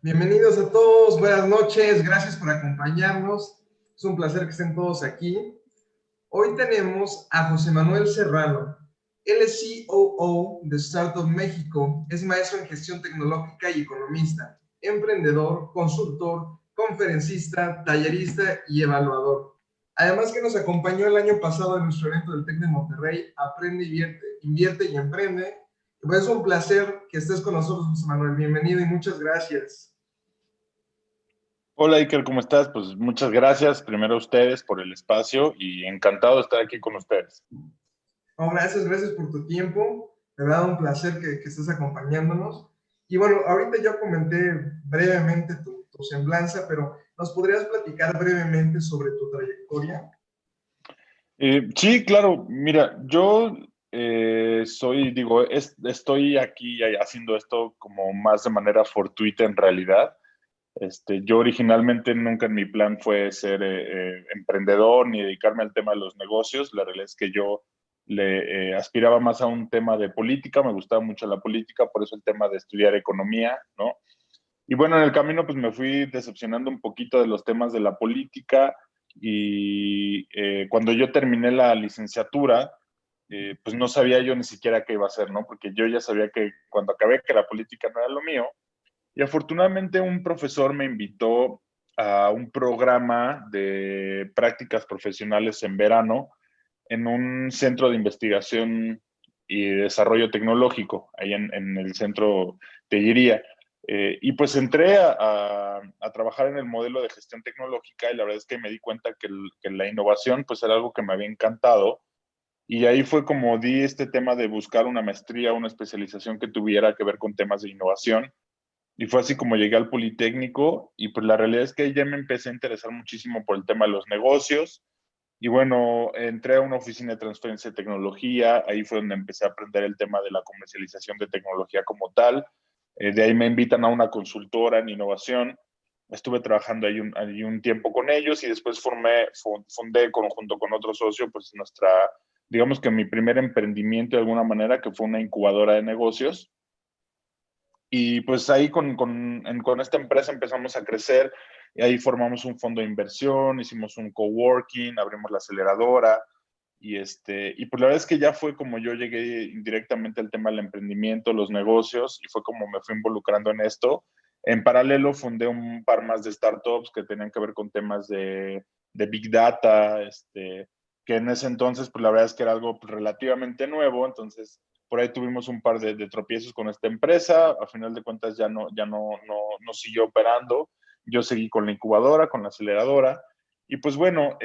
Bienvenidos a todos, buenas noches, gracias por acompañarnos. Es un placer que estén todos aquí. Hoy tenemos a José Manuel Serrano. Él es COO de Startup México, es maestro en gestión tecnológica y economista, emprendedor, consultor, conferencista, tallerista y evaluador. Además que nos acompañó el año pasado en nuestro evento del TEC de Monterrey, Aprende, invierte y emprende. Pues es un placer que estés con nosotros, José Manuel. Bienvenido y muchas gracias. Hola Iker, ¿cómo estás? Pues muchas gracias primero a ustedes por el espacio y encantado de estar aquí con ustedes. No, gracias por tu tiempo. De verdad, un placer que estés acompañándonos. Y bueno, ahorita yo comenté brevemente tu semblanza, pero ¿nos podrías platicar brevemente sobre tu trayectoria? Sí, claro, mira, yo estoy aquí haciendo esto como más de manera fortuita en realidad. Yo originalmente nunca en mi plan fue ser emprendedor ni dedicarme al tema de los negocios. La realidad es que yo le aspiraba más a un tema de política, me gustaba mucho la política, por eso el tema de estudiar economía, ¿no? Y bueno, en el camino pues me fui decepcionando un poquito de los temas de la política y cuando yo terminé la licenciatura, pues no sabía yo ni siquiera qué iba a hacer, ¿no? Porque yo ya sabía que cuando acabé que la política no era lo mío. Y afortunadamente un profesor me invitó a un programa de prácticas profesionales en verano en un centro de investigación y desarrollo tecnológico, ahí en el centro Tellería. Y pues entré a trabajar en el modelo de gestión tecnológica y la verdad es que me di cuenta que la innovación pues era algo que me había encantado y ahí fue como di este tema de buscar una maestría, una especialización que tuviera que ver con temas de innovación. Y fue así como llegué al Politécnico y pues la realidad es que ya me empecé a interesar muchísimo por el tema de los negocios. Y bueno, entré a una oficina de transferencia de tecnología, ahí fue donde empecé a aprender el tema de la comercialización de tecnología como tal. De ahí me invitan a una consultora en innovación. Estuve trabajando ahí un tiempo con ellos y después fundé junto con otro socio, pues digamos que mi primer emprendimiento de alguna manera, que fue una incubadora de negocios. Y pues ahí con esta empresa empezamos a crecer y ahí formamos un fondo de inversión, hicimos un coworking, abrimos la aceleradora y pues la verdad es que ya fue como yo llegué directamente al tema del emprendimiento, los negocios y fue como me fui involucrando en esto. En paralelo fundé un par más de startups que tenían que ver con temas de Big Data, que en ese entonces pues la verdad es que era algo pues, relativamente nuevo, entonces por ahí tuvimos un par de tropiezos con esta empresa, a final de cuentas no siguió operando, yo seguí con la incubadora, con la aceleradora, y pues bueno,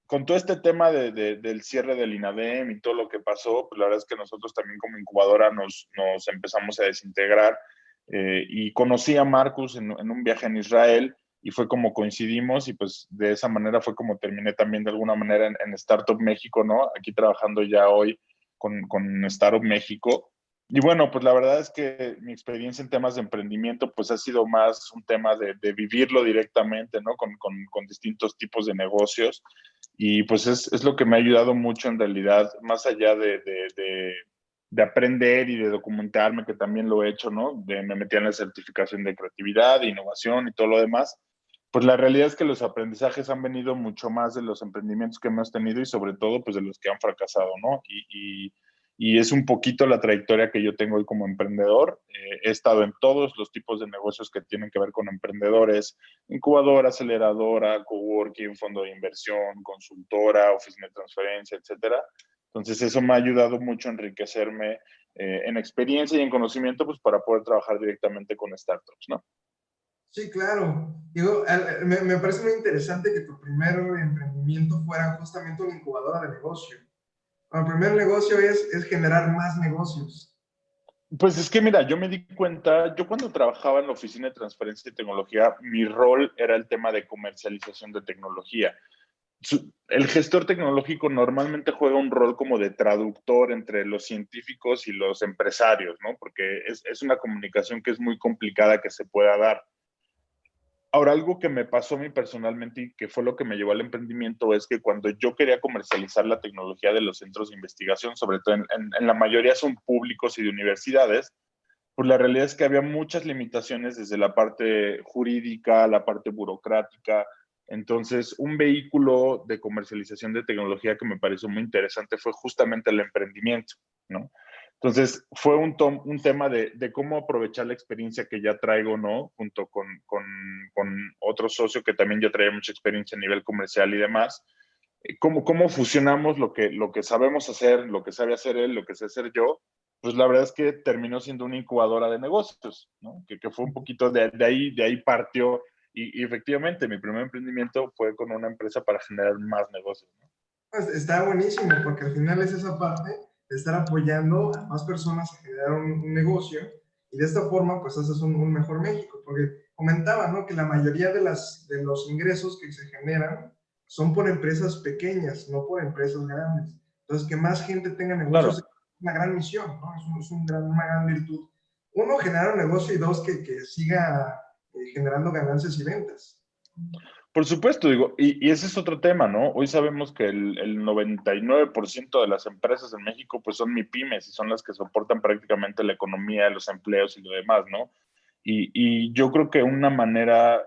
con todo este tema del cierre del INADEM y todo lo que pasó, pues la verdad es que nosotros también como incubadora nos empezamos a desintegrar y conocí a Marcus en un viaje en Israel y fue como coincidimos y pues de esa manera fue como terminé también de alguna manera en Startup México, ¿no? Aquí trabajando ya hoy con Startup México. Y bueno, pues la verdad es que mi experiencia en temas de emprendimiento pues ha sido más un tema de vivirlo directamente, ¿no? Con distintos tipos de negocios. Y pues es lo que me ha ayudado mucho en realidad, más allá de aprender y de documentarme, que también lo he hecho, ¿no? Me metí en la certificación de creatividad, de innovación y todo lo demás. Pues la realidad es que los aprendizajes han venido mucho más de los emprendimientos que hemos tenido y sobre todo pues de los que han fracasado, ¿no? Y es un poquito la trayectoria que yo tengo hoy como emprendedor. He estado en todos los tipos de negocios que tienen que ver con emprendedores, incubadora, aceleradora, coworking, fondo de inversión, consultora, oficina de transferencia, etcétera. Entonces eso me ha ayudado mucho a enriquecerme en experiencia y en conocimiento pues para poder trabajar directamente con startups, ¿no? Sí, claro. Digo, me parece muy interesante que tu primer emprendimiento fuera justamente una incubadora de negocio. El primer negocio es generar más negocios. Pues es que mira, yo me di cuenta, yo cuando trabajaba en la oficina de transferencia de tecnología, mi rol era el tema de comercialización de tecnología. El gestor tecnológico normalmente juega un rol como de traductor entre los científicos y los empresarios, ¿no? Porque es una comunicación que es muy complicada que se pueda dar. Ahora, algo que me pasó a mí personalmente y que fue lo que me llevó al emprendimiento es que cuando yo quería comercializar la tecnología de los centros de investigación, sobre todo en la mayoría son públicos y de universidades, pues la realidad es que había muchas limitaciones desde la parte jurídica, la parte burocrática. Entonces, un vehículo de comercialización de tecnología que me pareció muy interesante fue justamente el emprendimiento, ¿no? Entonces, fue un tema de cómo aprovechar la experiencia que ya traigo, ¿no? Junto con otro socio que también ya traía mucha experiencia a nivel comercial y demás. Cómo fusionamos lo que sabemos hacer, lo que sabe hacer él, lo que sé hacer yo, pues la verdad es que terminó siendo una incubadora de negocios, ¿no? Que fue un poquito de ahí partió y efectivamente mi primer emprendimiento fue con una empresa para generar más negocios, ¿no? Pues está buenísimo porque al final es esa parte de estar apoyando a más personas a generar un negocio y de esta forma pues haces un mejor México, porque comentaba, ¿no? Que la mayoría de los ingresos que se generan son por empresas pequeñas, no por empresas grandes. Entonces, que más gente tenga negocios es Claro. una gran misión, ¿no? Una gran virtud. Uno, generar un negocio y dos, que siga generando ganancias y ventas. Por supuesto, digo, y ese es otro tema, ¿no? Hoy sabemos que el 99% de las empresas en México pues son MIPYMES y son las que soportan prácticamente la economía, los empleos y lo demás, ¿no? Y yo creo que una manera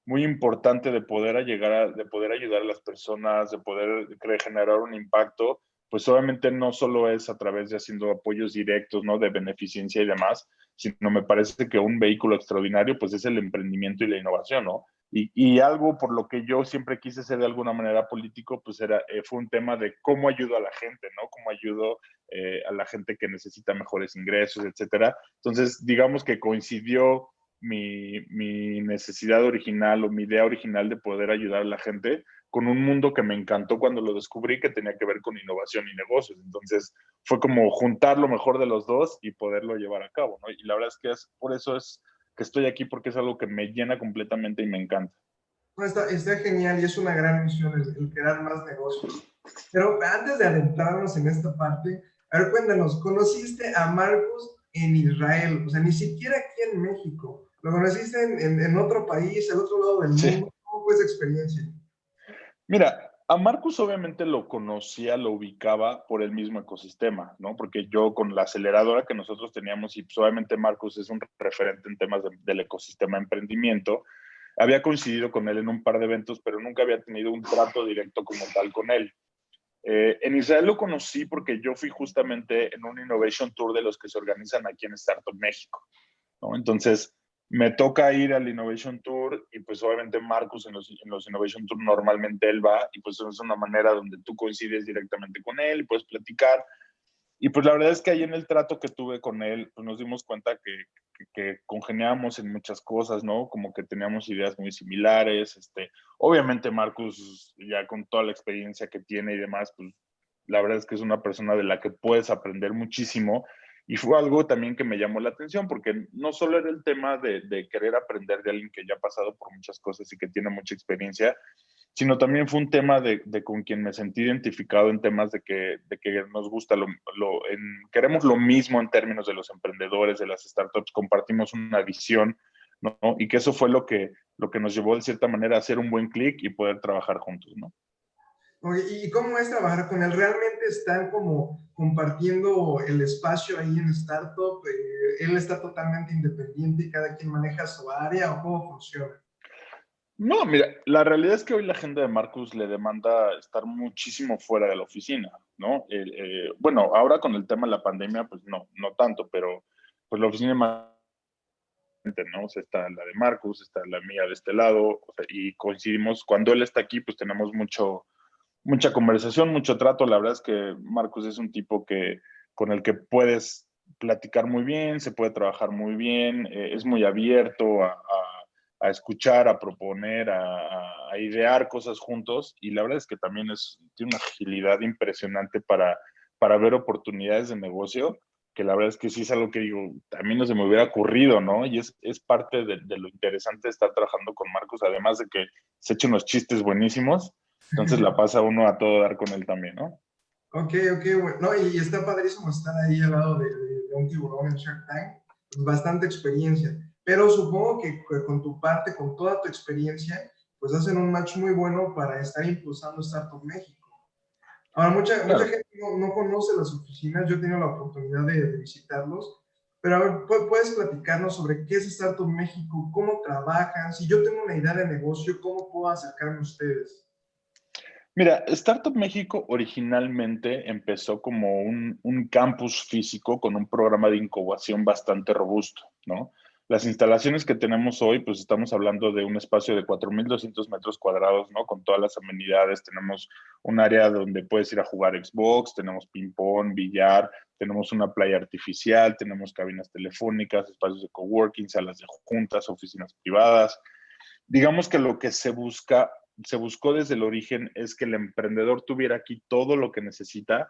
muy importante de poder ayudar a las personas, de poder generar un impacto, pues obviamente no solo es a través de haciendo apoyos directos, ¿no? De beneficencia y demás, sino me parece que un vehículo extraordinario, pues es el emprendimiento y la innovación, ¿no? Y algo por lo que yo siempre quise ser de alguna manera político, pues fue un tema de cómo ayudo a la gente, ¿no? Cómo ayudo a la gente que necesita mejores ingresos, etcétera. Entonces, digamos que coincidió mi necesidad original o mi idea original de poder ayudar a la gente con un mundo que me encantó cuando lo descubrí, que tenía que ver con innovación y negocios. Entonces, fue como juntar lo mejor de los dos y poderlo llevar a cabo, ¿no? Y la verdad es que por eso es que estoy aquí, porque es algo que me llena completamente y me encanta. No, está genial y es una gran misión el crear más negocios. Pero antes de adentrarnos en esta parte, a ver, cuéntanos, ¿conociste a Marcus en Israel? O sea, ni siquiera aquí en México. ¿Lo conociste en otro país, al otro lado del Sí. mundo? ¿Cómo fue esa experiencia? Mira, a Marcus obviamente lo conocía, lo ubicaba por el mismo ecosistema, ¿no? Porque yo con la aceleradora que nosotros teníamos, y pues obviamente Marcus es un referente en temas del ecosistema de emprendimiento, había coincidido con él en un par de eventos, pero nunca había tenido un trato directo como tal con él. En Israel lo conocí porque yo fui justamente en un Innovation Tour de los que se organizan aquí en Startup México, ¿no? Entonces, me toca ir al Innovation Tour y pues obviamente Marcus en los Innovation Tour normalmente él va y pues es una manera donde tú coincides directamente con él y puedes platicar. Y pues la verdad es que ahí en el trato que tuve con él, pues nos dimos cuenta que congeniábamos en muchas cosas, ¿no? Como que teníamos ideas muy similares. Obviamente Marcus, ya con toda la experiencia que tiene y demás, pues la verdad es que es una persona de la que puedes aprender muchísimo. Y fue algo también que me llamó la atención, porque no solo era el tema de querer aprender de alguien que ya ha pasado por muchas cosas y que tiene mucha experiencia, sino también fue un tema de con quien me sentí identificado en temas de que nos gusta, queremos lo mismo en términos de los emprendedores, de las startups, compartimos una visión, ¿no? Y que eso fue lo que nos llevó de cierta manera a hacer un buen clic y poder trabajar juntos, ¿no? Oye, ¿y cómo es trabajar con él? ¿Realmente están como compartiendo el espacio ahí en Startup? ¿Él está totalmente independiente y cada quien maneja su área o cómo funciona? No, mira, la realidad es que hoy la agenda de Marcus le demanda estar muchísimo fuera de la oficina, ¿no? Bueno, ahora con el tema de la pandemia, pues no tanto, pero pues la oficina más, ¿no? O sea, está la de Marcus, está la mía de este lado, o sea, y coincidimos, cuando él está aquí, pues tenemos mucha conversación, mucho trato. La verdad es que Marcus es un tipo con el que puedes platicar muy bien, se puede trabajar muy bien, es muy abierto a escuchar, a proponer, a idear cosas juntos, y la verdad es que también tiene una agilidad impresionante para ver oportunidades de negocio, que la verdad es que sí es algo que digo, a mí no se me hubiera ocurrido, ¿no? Y es parte de lo interesante de estar trabajando con Marcos, además de que se echa unos chistes buenísimos, entonces la pasa uno a todo dar con él también, ¿no? Ok, bueno. No, y está padrísimo estar ahí al lado de un tiburón en Shark Tank. Pues bastante experiencia. Pero supongo que con tu parte, con toda tu experiencia, pues hacen un match muy bueno para estar impulsando Startup México. Ahora, mucha Claro. gente no conoce las oficinas. Yo he tenido la oportunidad de visitarlos. Pero a ver, ¿puedes platicarnos sobre qué es Startup México? ¿Cómo trabajan? Si yo tengo una idea de negocio, ¿cómo puedo acercarme a ustedes? Mira, Startup México originalmente empezó como un campus físico con un programa de incubación bastante robusto, ¿no? Las instalaciones que tenemos hoy, pues estamos hablando de un espacio de 4,200 metros cuadrados, ¿no? Con todas las amenidades. Tenemos un área donde puedes ir a jugar Xbox, tenemos ping-pong, billar, tenemos una playa artificial, tenemos cabinas telefónicas, espacios de coworking, salas de juntas, oficinas privadas. Digamos que lo que se buscó desde el origen es que el emprendedor tuviera aquí todo lo que necesita,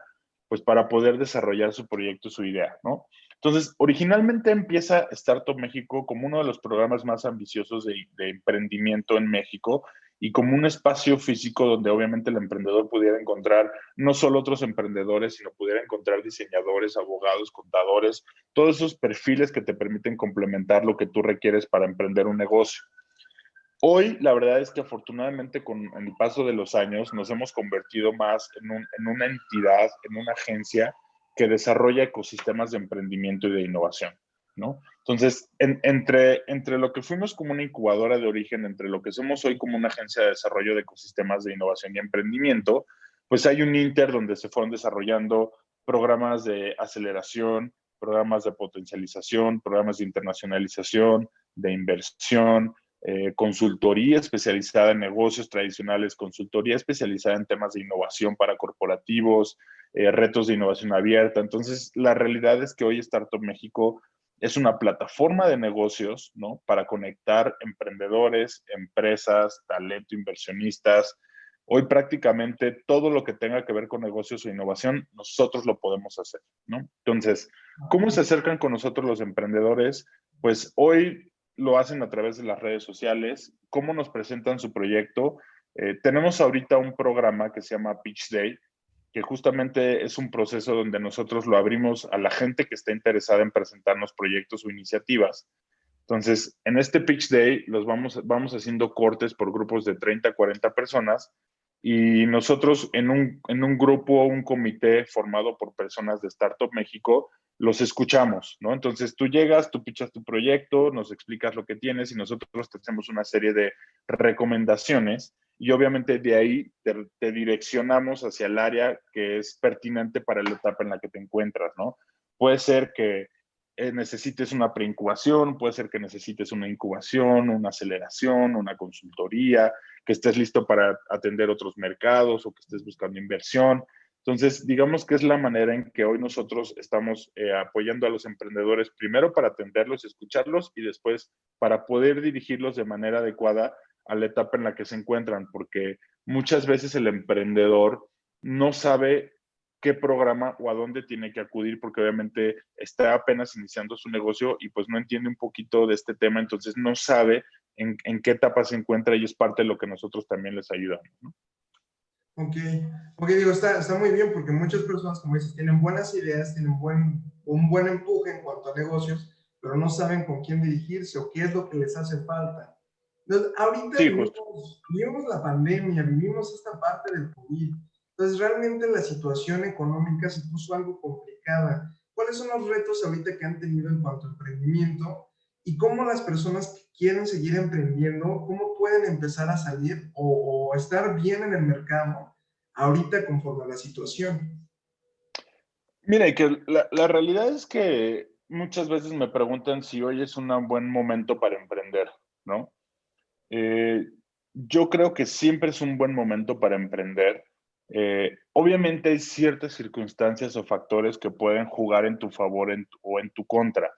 pues para poder desarrollar su proyecto, su idea, ¿no? Entonces, originalmente empieza Startup México como uno de los programas más ambiciosos de emprendimiento en México y como un espacio físico donde obviamente el emprendedor pudiera encontrar no solo otros emprendedores, sino pudiera encontrar diseñadores, abogados, contadores, todos esos perfiles que te permiten complementar lo que tú requieres para emprender un negocio. Hoy, la verdad es que afortunadamente con el paso de los años nos hemos convertido más en una entidad, en una agencia que desarrolla ecosistemas de emprendimiento y de innovación, ¿no? Entonces, entre lo que fuimos como una incubadora de origen, entre lo que somos hoy como una agencia de desarrollo de ecosistemas de innovación y emprendimiento, pues hay un inter donde se fueron desarrollando programas de aceleración, programas de potencialización, programas de internacionalización, de inversión, consultoría especializada en negocios tradicionales, consultoría especializada en temas de innovación para corporativos, retos de innovación abierta. Entonces, la realidad es que hoy Startup México es una plataforma de negocios, ¿no? Para conectar emprendedores, empresas, talento, inversionistas. Hoy prácticamente todo lo que tenga que ver con negocios o innovación, nosotros lo podemos hacer, ¿no? Entonces, ¿cómo se acercan con nosotros los emprendedores? Pues hoy lo hacen a través de las redes sociales, cómo nos presentan su proyecto. Tenemos ahorita un programa que se llama Pitch Day, que justamente es un proceso donde nosotros lo abrimos a la gente que está interesada en presentarnos proyectos o iniciativas. Entonces, en este Pitch Day vamos haciendo cortes por grupos de 30 a 40 personas y nosotros en un grupo, un comité formado por personas de Startup México, los escuchamos, ¿no? Entonces tú llegas, tú pichas tu proyecto, nos explicas lo que tienes y nosotros te hacemos una serie de recomendaciones y obviamente de ahí te direccionamos hacia el área que es pertinente para la etapa en la que te encuentras, ¿no? Puede ser que necesites una preincubación, puede ser que necesites una incubación, una aceleración, una consultoría, que estés listo para atender otros mercados o que estés buscando inversión. Entonces, digamos que es la manera en que hoy nosotros estamos apoyando a los emprendedores, primero para atenderlos y escucharlos y después para poder dirigirlos de manera adecuada a la etapa en la que se encuentran, porque muchas veces el emprendedor no sabe qué programa o a dónde tiene que acudir, porque obviamente está apenas iniciando su negocio y pues no entiende un poquito de este tema, entonces no sabe en qué etapa se encuentra y es parte de lo que nosotros también les ayudamos, ¿no? Ok, ok, digo, está muy bien porque muchas personas, como dices, tienen buenas ideas, tienen un buen empuje en cuanto a negocios, pero no saben con quién dirigirse o qué es lo que les hace falta. Entonces, ahorita Sí, justo. vivimos la pandemia, vivimos esta parte del COVID. Entonces, realmente la situación económica se puso algo complicada. ¿Cuáles son los retos ahorita que han tenido en cuanto a emprendimiento? Y cómo las personas que quieren seguir emprendiendo, cómo pueden empezar a salir o estar bien en el mercado ahorita conforme a la situación. Mira, y que la realidad es que muchas veces me preguntan si hoy es un buen momento para emprender, ¿no? Eh, yo creo que siempre es un buen momento para emprender. Obviamente hay ciertas circunstancias o factores que pueden jugar en tu favor o en tu contra,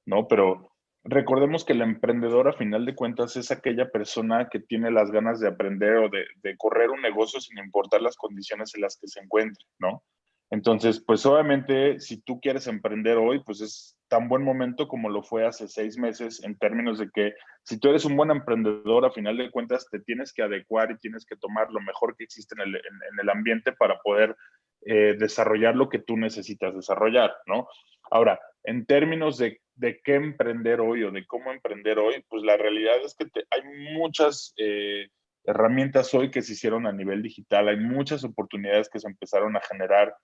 ¿no? Pero recordemos que el emprendedor a final de cuentas es aquella persona que tiene las ganas de aprender o de correr un negocio sin importar las condiciones en las que se encuentre, ¿no? Entonces, pues obviamente, si tú quieres emprender hoy, pues es tan buen momento como lo fue hace 6 meses en términos de que si tú eres un buen emprendedor, a final de cuentas te tienes que adecuar y tienes que tomar lo mejor que existe en el ambiente para poder desarrollar lo que tú necesitas desarrollar, ¿no? Ahora, en términos de qué emprender hoy o de cómo emprender hoy, pues la realidad es que hay muchas herramientas hoy que se hicieron a nivel digital, hay muchas oportunidades que se empezaron a generar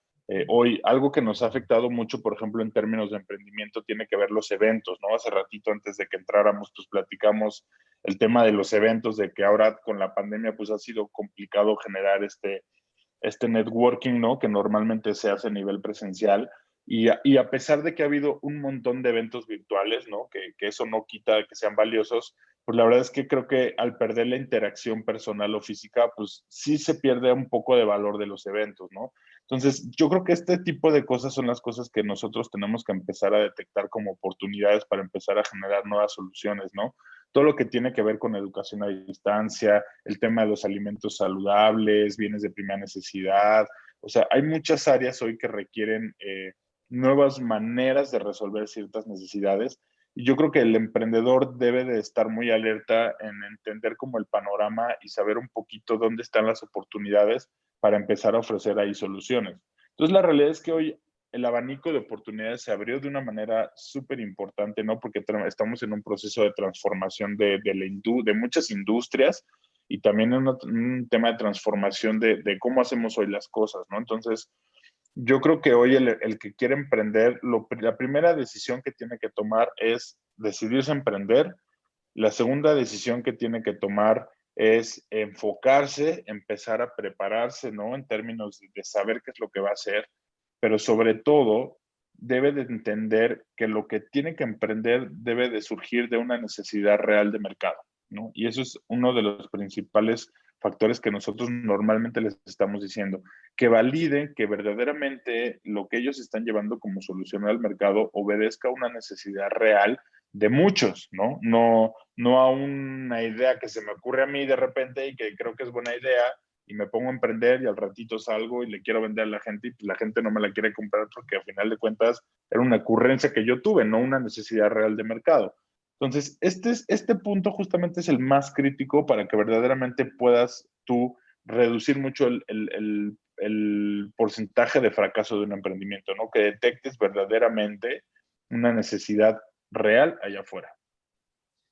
Hoy, algo que nos ha afectado mucho, por ejemplo, en términos de emprendimiento, tiene que ver los eventos, ¿no? Hace ratito, antes de que entráramos, pues platicamos el tema de los eventos, de que ahora con la pandemia, pues ha sido complicado generar este networking, ¿no? Que normalmente se hace a nivel presencial. Y a pesar de que ha habido un montón de eventos virtuales, ¿no? Que eso no quita que sean valiosos, pues la verdad es que creo que al perder la interacción personal o física, pues sí se pierde un poco de valor de los eventos, ¿no? Entonces, yo creo que este tipo de cosas son las cosas que nosotros tenemos que empezar a detectar como oportunidades para empezar a generar nuevas soluciones, ¿no? Todo lo que tiene que ver con educación a distancia, el tema de los alimentos saludables, bienes de primera necesidad. O sea, hay muchas áreas hoy que requieren nuevas maneras de resolver ciertas necesidades. Y yo creo que el emprendedor debe de estar muy alerta en entender como el panorama y saber un poquito dónde están las oportunidades para empezar a ofrecer ahí soluciones. Entonces, la realidad es que hoy el abanico de oportunidades se abrió de una manera súper importante, ¿no? Porque estamos en un proceso de transformación de muchas industrias y también en un tema de transformación de cómo hacemos hoy las cosas, ¿no? Entonces, yo creo que hoy el que quiere emprender, la primera decisión que tiene que tomar es decidirse a emprender. La segunda decisión que tiene que tomar es enfocarse, empezar a prepararse, ¿no? En términos de saber qué es lo que va a hacer, pero sobre todo debe de entender que lo que tiene que emprender debe de surgir de una necesidad real de mercado, ¿no? Y eso es uno de los principales factores que nosotros normalmente les estamos diciendo, que validen que verdaderamente lo que ellos están llevando como solución al mercado obedezca a una necesidad real de muchos, ¿no? No a una idea que se me ocurre a mí de repente y que creo que es buena idea y me pongo a emprender y al ratito salgo y le quiero vender a la gente y pues la gente no me la quiere comprar porque al final de cuentas era una ocurrencia que yo tuve, no una necesidad real de mercado. Entonces, este punto justamente es el más crítico para que verdaderamente puedas tú reducir mucho el porcentaje de fracaso de un emprendimiento, ¿no? Que detectes verdaderamente una necesidad real allá afuera.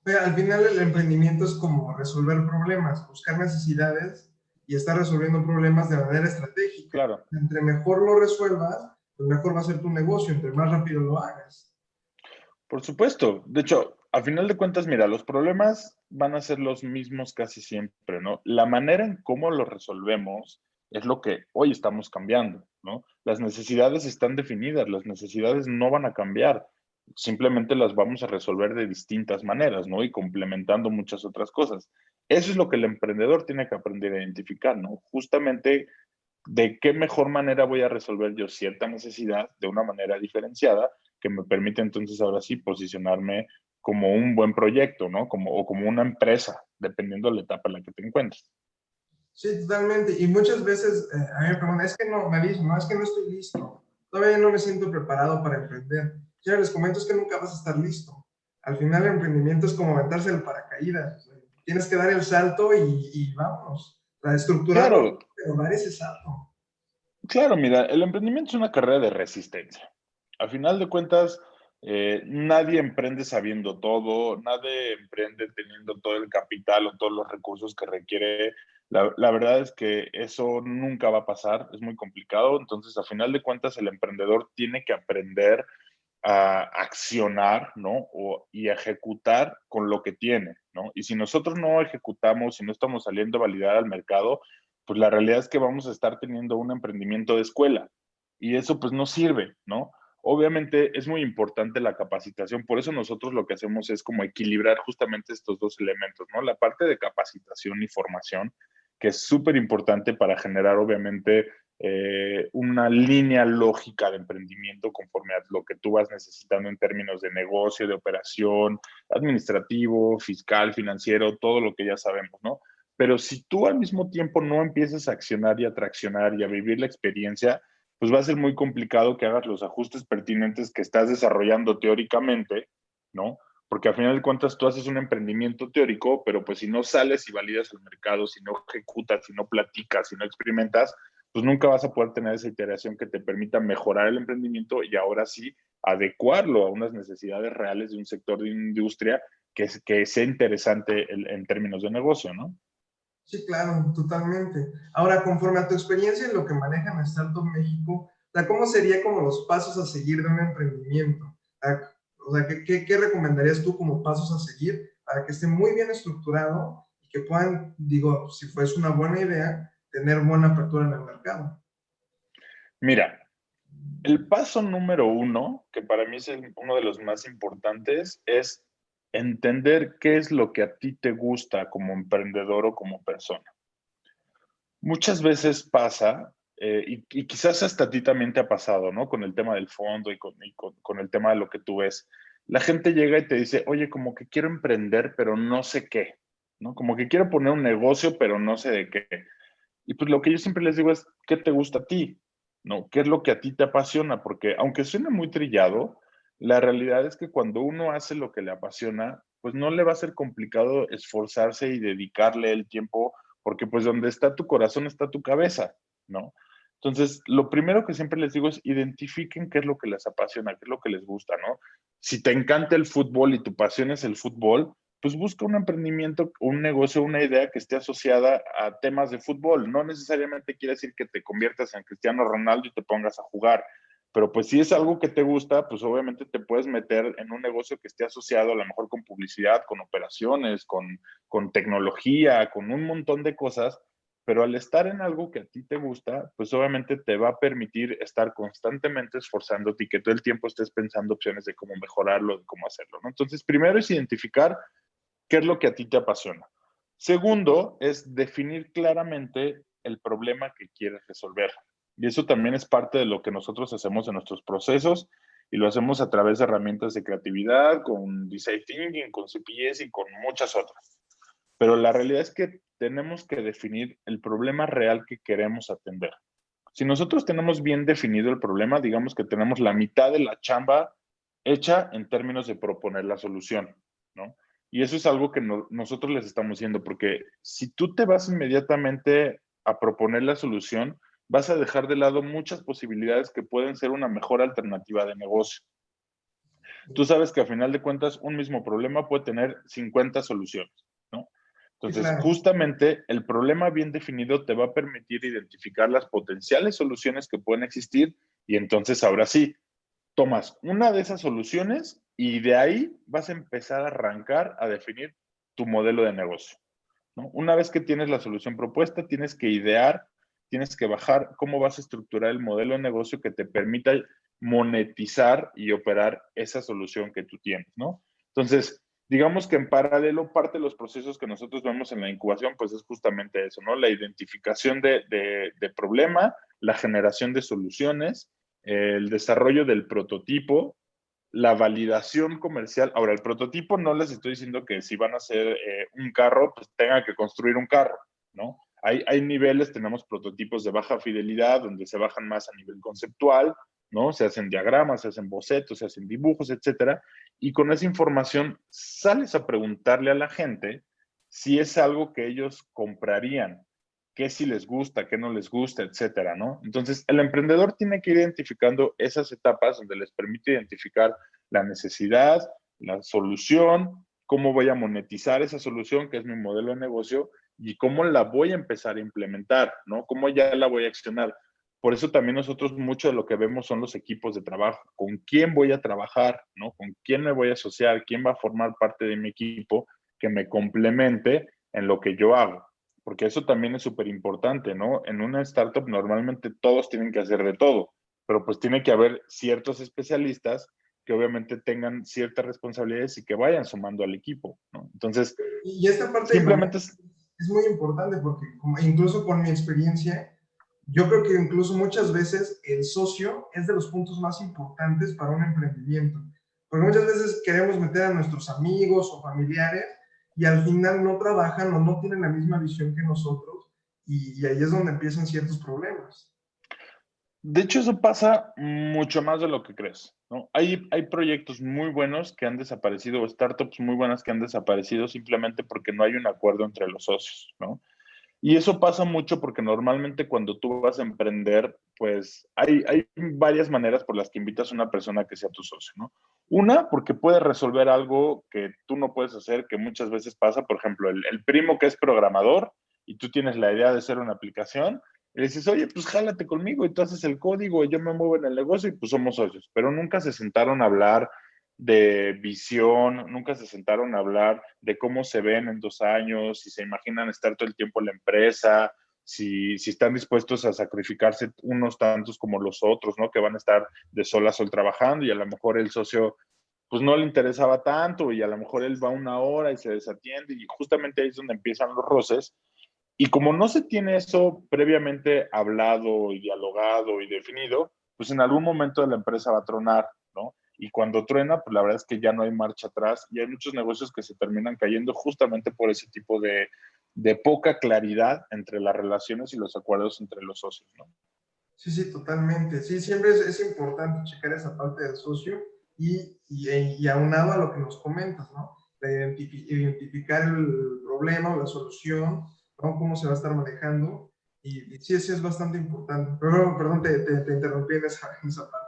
Pero al final el emprendimiento es como resolver problemas, buscar necesidades y estar resolviendo problemas de manera estratégica. Claro, Entre mejor lo resuelvas, pues mejor va a ser tu negocio, entre más rápido lo hagas. por supuesto. De hecho, a final de cuentas, mira, los problemas van a ser los mismos casi siempre, ¿no? La manera en cómo los resolvemos es lo que hoy estamos cambiando, ¿no? Las necesidades están definidas, las necesidades no van a cambiar, simplemente las vamos a resolver de distintas maneras, ¿no? Y complementando muchas otras cosas. Eso es lo que el emprendedor tiene que aprender a identificar, ¿no? Justamente de qué mejor manera voy a resolver yo cierta necesidad de una manera diferenciada que me permite entonces ahora sí posicionarme como un buen proyecto, ¿no? O como una empresa, dependiendo de la etapa en la que te encuentres. Sí, totalmente. Y muchas veces a mí me preguntan, es que no, me dicen, no, es que no estoy listo. Todavía no me siento preparado para emprender. Yo les comento, es que nunca vas a estar listo. Al final el emprendimiento es como aventarse el paracaídas. Tienes que dar el salto y vámonos. La estructurarlo, Claro, pero dar ese salto. claro, mira, el emprendimiento es una carrera de resistencia. Al final de cuentas, nadie emprende sabiendo todo, nadie emprende teniendo todo el capital o todos los recursos que requiere. La verdad es que eso nunca va a pasar, es muy complicado. Entonces, a final de cuentas, el emprendedor tiene que aprender a accionar, ¿no? Y ejecutar con lo que tiene, ¿no? Y si nosotros no ejecutamos, si no estamos saliendo a validar al mercado, pues la realidad es que vamos a estar teniendo un emprendimiento de escuela y eso pues no sirve, ¿no? Obviamente es muy importante la capacitación, por eso nosotros lo que hacemos es como equilibrar justamente estos dos elementos, ¿no? La parte de capacitación y formación, que es súper importante para generar obviamente una línea lógica de emprendimiento conforme a lo que tú vas necesitando en términos de negocio, de operación, administrativo, fiscal, financiero, todo lo que ya sabemos, ¿no? Pero si tú al mismo tiempo no empiezas a accionar y a traccionar y a vivir la experiencia, pues va a ser muy complicado que hagas los ajustes pertinentes que estás desarrollando teóricamente, ¿no? Porque al final de cuentas tú haces un emprendimiento teórico, pero pues si no sales y validas el mercado, si no ejecutas, si no platicas, si no experimentas, pues nunca vas a poder tener esa iteración que te permita mejorar el emprendimiento y ahora sí adecuarlo a unas necesidades reales de un sector de industria que sea interesante en términos de negocio, ¿no? Sí, claro, totalmente. Ahora, conforme a tu experiencia en lo que manejan Startup México, O sea, ¿cómo sería como los pasos a seguir de un emprendimiento? O sea, ¿qué recomendarías tú como pasos a seguir para que esté muy bien estructurado y que puedan, digo, si fuese una buena idea, tener buena apertura en el mercado? Mira, el paso número uno, que para mí es uno de los más importantes, es entender qué es lo que a ti te gusta como emprendedor o como persona. Muchas veces pasa, y quizás hasta a ti también te ha pasado, ¿no? Con el tema del fondo y con el tema de lo que tú ves. La gente llega y te dice, oye, como que quiero emprender, pero no sé qué, ¿no? Como que quiero poner un negocio, pero no sé de qué. Y pues lo que yo siempre les digo es, ¿qué te gusta a ti? ¿No? ¿Qué es lo que a ti te apasiona? Porque aunque suene muy trillado, la realidad es que cuando uno hace lo que le apasiona, pues no le va a ser complicado esforzarse y dedicarle el tiempo, porque pues donde está tu corazón está tu cabeza, ¿no? Entonces, lo primero que siempre les digo es identifiquen qué es lo que les apasiona, qué es lo que les gusta, ¿no? Si te encanta el fútbol y tu pasión es el fútbol, pues busca un emprendimiento, un negocio, una idea que esté asociada a temas de fútbol. No necesariamente quiere decir que te conviertas en Cristiano Ronaldo y te pongas a jugar, pero pues si es algo que te gusta, pues obviamente te puedes meter en un negocio que esté asociado a lo mejor con publicidad, con operaciones, con tecnología, con un montón de cosas, pero al estar en algo que a ti te gusta, pues obviamente te va a permitir estar constantemente esforzándote y que todo el tiempo estés pensando opciones de cómo mejorarlo, de cómo hacerlo, ¿no? Entonces, primero es identificar qué es lo que a ti te apasiona. Segundo, es definir claramente el problema que quieres resolver. Y eso también es parte de lo que nosotros hacemos en nuestros procesos y lo hacemos a través de herramientas de creatividad, con design thinking, con CPS y con muchas otras. Pero la realidad es que tenemos que definir el problema real que queremos atender. Si nosotros tenemos bien definido el problema, digamos que tenemos la mitad de la chamba hecha en términos de proponer la solución, ¿no? Y eso es algo que nosotros les estamos diciendo, porque si tú te vas inmediatamente a proponer la solución, vas a dejar de lado muchas posibilidades que pueden ser una mejor alternativa de negocio. Tú sabes que a final de cuentas un mismo problema puede tener 50 soluciones, ¿no? Sí, Entonces, claro. justamente el problema bien definido te va a permitir identificar las potenciales soluciones que pueden existir y entonces ahora sí, tomas una de esas soluciones y de ahí vas a empezar a arrancar a definir tu modelo de negocio, ¿no? Una vez que tienes la solución propuesta, tienes que idear, tienes que bajar cómo vas a estructurar el modelo de negocio que te permita monetizar y operar esa solución que tú tienes, ¿no? Entonces, digamos que en paralelo, parte de los procesos que nosotros vemos en la incubación, pues es justamente eso, ¿no? La identificación de problema, la generación de soluciones, el desarrollo del prototipo, la validación comercial. Ahora, el prototipo no les estoy diciendo que si van a hacer un carro, pues tengan que construir un carro, ¿no? Hay niveles, tenemos prototipos de baja fidelidad, donde se bajan más a nivel conceptual, ¿no? Se hacen diagramas, se hacen bocetos, se hacen dibujos, etcétera. Y con esa información sales a preguntarle a la gente si es algo que ellos comprarían, qué sí les gusta, qué no les gusta, etcétera, ¿no? Entonces, el emprendedor tiene que ir identificando esas etapas donde les permite identificar la necesidad, la solución, cómo voy a monetizar esa solución, que es mi modelo de negocio, y cómo la voy a empezar a implementar, ¿no? Cómo ya la voy a accionar. Por eso también nosotros mucho de lo que vemos son los equipos de trabajo, con quién voy a trabajar, ¿no? Con quién me voy a asociar, quién va a formar parte de mi equipo que me complemente en lo que yo hago, porque eso también es súper importante, ¿no? En una startup normalmente todos tienen que hacer de todo, pero pues tiene que haber ciertos especialistas que obviamente tengan ciertas responsabilidades y que vayan sumando al equipo, ¿no? Entonces, Y esta parte que simplemente comentas es muy importante porque incluso con mi experiencia, yo creo que incluso muchas veces el socio es de los puntos más importantes para un emprendimiento. Porque muchas veces queremos meter a nuestros amigos o familiares y al final no trabajan o no tienen la misma visión que nosotros y ahí es donde empiezan ciertos problemas. de hecho, eso pasa mucho más de lo que crees, ¿no? Hay proyectos muy buenos que han desaparecido o startups muy buenas que han desaparecido simplemente porque no hay un acuerdo entre los socios, ¿no? Y eso pasa mucho porque normalmente cuando tú vas a emprender, pues hay varias maneras por las que invitas a una persona que sea tu socio, ¿no? Una, porque puede resolver algo que tú no puedes hacer, que muchas veces pasa, por ejemplo, el primo que es programador y tú tienes la idea de hacer una aplicación Y le dices, oye, pues jálate conmigo y tú haces el código y yo me muevo en el negocio y pues somos socios. Pero nunca se sentaron a hablar de visión, nunca se sentaron a hablar de cómo se ven en 2 años, si se imaginan estar todo el tiempo en la empresa, si están dispuestos a sacrificarse unos tantos como los otros, ¿no? Que van a estar de sol a sol trabajando y a lo mejor el socio pues no le interesaba tanto y a lo mejor él va 1 hora y se desatiende y justamente ahí es donde empiezan los roces. Y como no se tiene eso previamente hablado y dialogado y definido, pues en algún momento de la empresa va a tronar, ¿no? Y cuando truena, pues la verdad es que ya no hay marcha atrás y hay muchos negocios que se terminan cayendo justamente por ese tipo de poca claridad entre las relaciones y los acuerdos entre los socios, ¿no? Sí, sí, totalmente. Sí, siempre es importante checar esa parte del socio y aunado a lo que nos comentas, ¿no? De identificar el problema o la solución, ¿no? Cómo se va a estar manejando. Y sí, sí es bastante importante. Pero, perdón, te interrumpí en esa parte.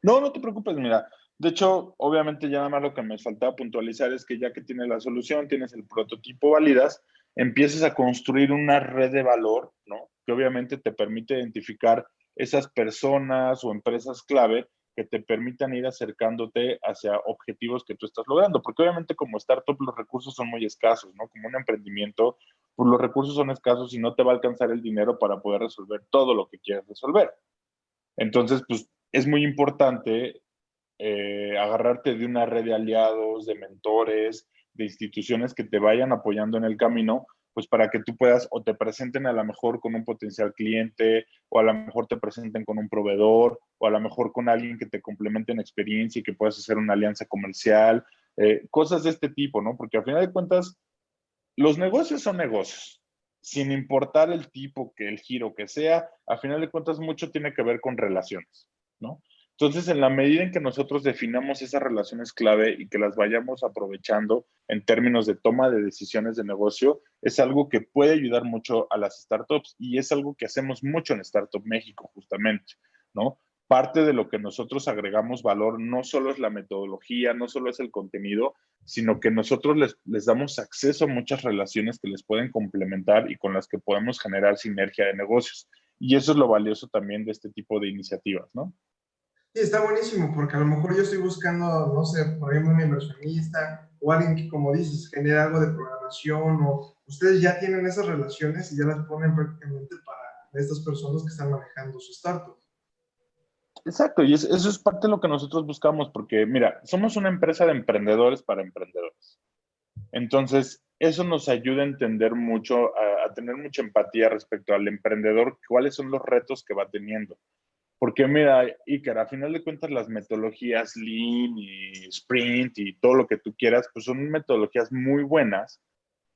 No, no te preocupes, mira. De hecho, obviamente ya nada más lo que me faltaba puntualizar es que ya que tienes la solución, tienes el prototipo validas, empiezas a construir una red de valor, ¿no? Que obviamente te permite identificar esas personas o empresas clave que te permitan ir acercándote hacia objetivos que tú estás logrando. Porque obviamente como startup los recursos son muy escasos, ¿no? Como un emprendimiento, pues los recursos son escasos y no te va a alcanzar el dinero para poder resolver todo lo que quieres resolver. Entonces, pues es muy importante agarrarte de una red de aliados, de mentores, de instituciones que te vayan apoyando en el camino, pues para que tú puedas o te presenten a lo mejor con un potencial cliente, o a lo mejor te presenten con un proveedor, o a lo mejor con alguien que te complemente en experiencia y que puedas hacer una alianza comercial, cosas de este tipo, ¿no? Porque al final de cuentas, los negocios son negocios. Sin importar el tipo, que el giro que sea, a final de cuentas mucho tiene que ver con relaciones, ¿no? Entonces, en la medida en que nosotros definamos esas relaciones clave y que las vayamos aprovechando en términos de toma de decisiones de negocio, es algo que puede ayudar mucho a las startups y es algo que hacemos mucho en Startup México, justamente, ¿no? Parte de lo que nosotros agregamos valor no solo es la metodología, no solo es el contenido, sino que nosotros les damos acceso a muchas relaciones que les pueden complementar y con las que podemos generar sinergia de negocios. Y eso es lo valioso también de este tipo de iniciativas, ¿no? Sí, está buenísimo, porque a lo mejor yo estoy buscando, no sé, por ejemplo, un inversionista o alguien que, como dices, genere algo de programación, o ustedes ya tienen esas relaciones y ya las ponen prácticamente para estas personas que están manejando su startup. Exacto, y eso es parte de lo que nosotros buscamos, porque mira, somos una empresa de emprendedores para emprendedores. Entonces, eso nos ayuda a entender mucho, a tener mucha empatía respecto al emprendedor, cuáles son los retos que va teniendo. Porque mira, Iker, a final de cuentas las metodologías Lean y Sprint y todo lo que tú quieras, pues son metodologías muy buenas,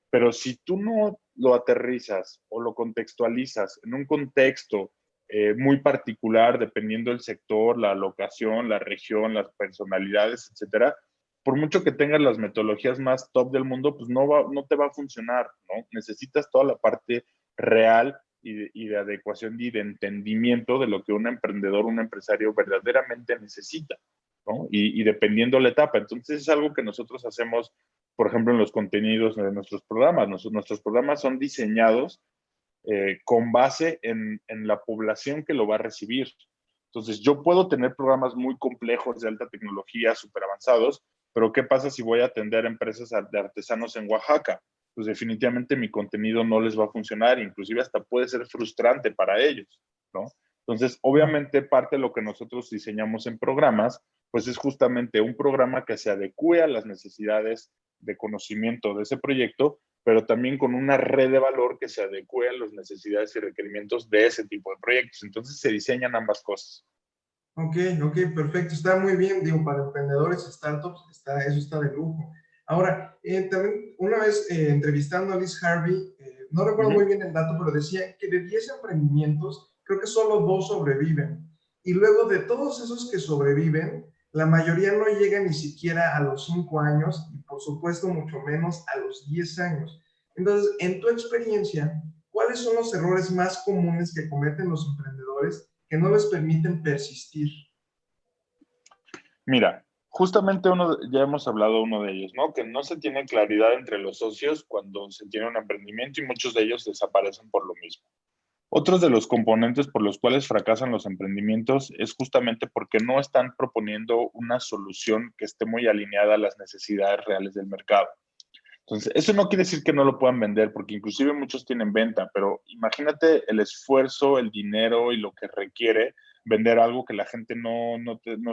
pero si tú no lo aterrizas o lo contextualizas en un contexto muy particular, dependiendo del sector, la locación, la región, las personalidades, etcétera, por mucho que tengas las metodologías más top del mundo, pues no te va a funcionar, ¿no? Necesitas toda la parte real y de adecuación y de entendimiento de lo que un emprendedor, un empresario verdaderamente necesita, ¿no? Y dependiendo la etapa. Entonces es algo que nosotros hacemos, por ejemplo, en los contenidos de nuestros programas. Nuestros programas son diseñados con base en la población que lo va a recibir. Entonces, yo puedo tener programas muy complejos de alta tecnología, súper avanzados, pero ¿qué pasa si voy a atender empresas de artesanos en Oaxaca? Pues definitivamente mi contenido no les va a funcionar, inclusive hasta puede ser frustrante para ellos, ¿no? Entonces, obviamente, parte de lo que nosotros diseñamos en programas, pues es justamente un programa que se adecue a las necesidades de conocimiento de ese proyecto, pero también con una red de valor que se adecue a las necesidades y requerimientos de ese tipo de proyectos. Entonces se diseñan ambas cosas. Ok, ok, perfecto. Está muy bien, digo, para emprendedores, startups, eso está de lujo. Ahora, también una vez entrevistando a Liz Harvey, no Uh recuerdo muy -huh. bien el dato, pero decía que de 10 emprendimientos, creo que solo 2 sobreviven. Y luego de todos esos que sobreviven, la mayoría no llega ni siquiera a los 5 años y por supuesto mucho menos a los 10 años. Entonces, en tu experiencia, ¿cuáles son los errores más comunes que cometen los emprendedores que no les permiten persistir? Mira, justamente ya hemos hablado de uno de ellos, ¿no? Que no se tiene claridad entre los socios cuando se tiene un emprendimiento y muchos de ellos desaparecen por lo mismo. Otros de los componentes por los cuales fracasan los emprendimientos es justamente porque no están proponiendo una solución que esté muy alineada a las necesidades reales del mercado. Entonces, eso no quiere decir que no lo puedan vender, porque inclusive muchos tienen venta, pero imagínate el esfuerzo, el dinero y lo que requiere vender algo que la gente no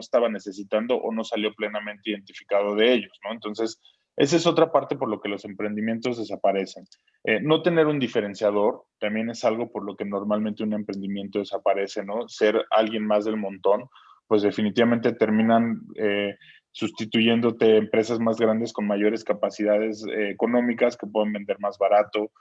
estaba necesitando o no salió plenamente identificado de ellos, ¿no? Entonces, esa es otra parte por lo que los emprendimientos desaparecen. No tener un diferenciador también es algo por lo que normalmente un emprendimiento desaparece, ¿no? Ser alguien más del montón, pues definitivamente terminan sustituyéndote empresas más grandes con mayores capacidades económicas que pueden vender más barato.